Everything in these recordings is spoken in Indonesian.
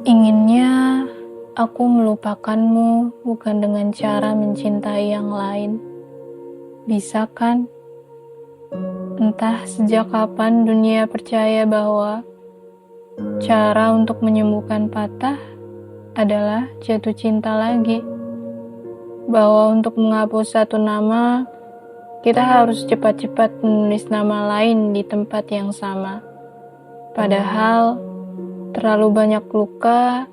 Inginnya aku melupakanmu bukan dengan cara mencintai yang lain. Bisa kan? Entah sejak kapan dunia percaya bahwa cara untuk menyembuhkan patah adalah jatuh cinta lagi. Bahwa untuk menghapus satu nama, kita harus cepat-cepat menulis nama lain di tempat yang sama. Padahal terlalu banyak luka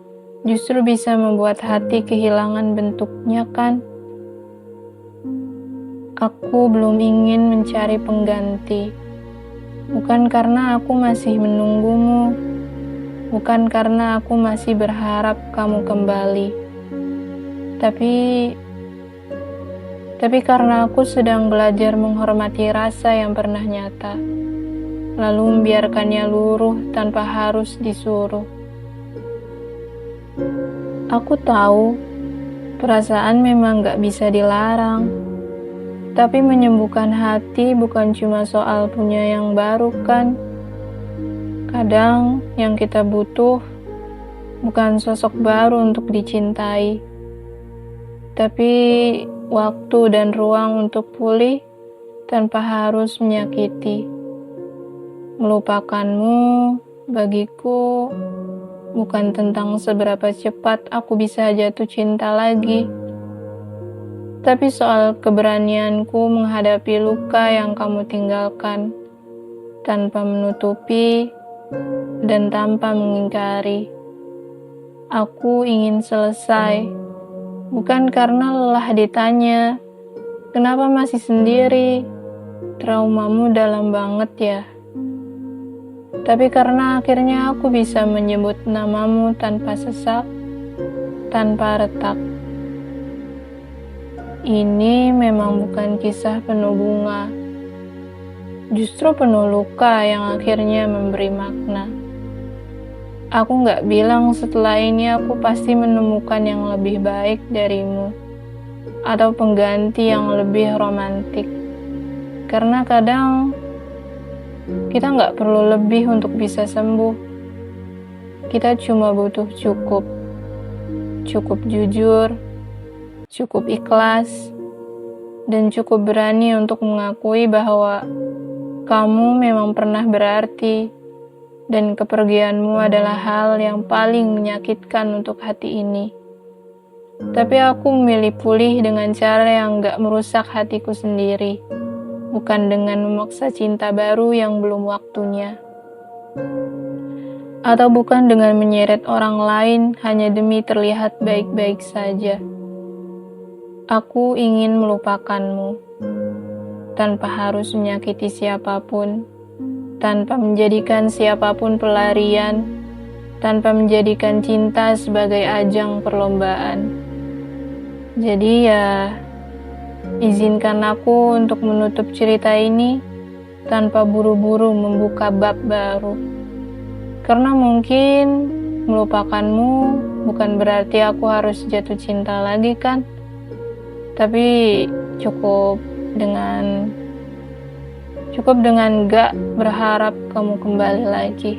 justru bisa membuat hati kehilangan bentuknya kan? Aku belum ingin mencari pengganti. Bukan karena aku masih menunggumu. Bukan karena aku masih berharap kamu kembali. Tapi karena aku sedang belajar menghormati rasa yang pernah nyata. Lalu membiarkannya luruh tanpa harus disuruh. Aku tahu perasaan memang gak bisa dilarang. Tapi menyembuhkan hati bukan cuma soal punya yang baru kan. Kadang yang kita butuh bukan sosok baru untuk dicintai, tapi waktu dan ruang untuk pulih tanpa harus menyakiti. Melupakanmu bagiku bukan tentang seberapa cepat aku bisa jatuh cinta lagi, tapi soal keberanianku menghadapi luka yang kamu tinggalkan, tanpa menutupi dan tanpa mengingkari. Aku ingin selesai, bukan karena lelah ditanya, kenapa masih sendiri? Traumamu dalam banget ya. Tapi karena akhirnya aku bisa menyebut namamu tanpa sesak, tanpa retak. Ini memang bukan kisah penuh bunga, justru penuh luka yang akhirnya memberi makna. Aku gak bilang setelah ini aku pasti menemukan yang lebih baik darimu, atau pengganti yang lebih romantik. Karena kadang kita gak perlu lebih untuk bisa sembuh. Kita cuma butuh cukup jujur, cukup ikhlas, dan cukup berani untuk mengakui bahwa kamu memang pernah berarti, dan kepergianmu adalah hal yang paling menyakitkan untuk hati ini. Tapi aku memilih pulih dengan cara yang gak merusak hatiku sendiri, bukan dengan memaksa cinta baru yang belum waktunya. Atau bukan dengan menyeret orang lain hanya demi terlihat baik-baik saja. Aku ingin melupakanmu, tanpa harus menyakiti siapapun, tanpa menjadikan siapapun pelarian, tanpa menjadikan cinta sebagai ajang perlombaan. Jadi ya, izinkan aku untuk menutup cerita ini tanpa buru-buru membuka bab baru. Karena mungkin melupakanmu bukan berarti aku harus jatuh cinta lagi kan? Tapi cukup dengan gak berharap kamu kembali lagi.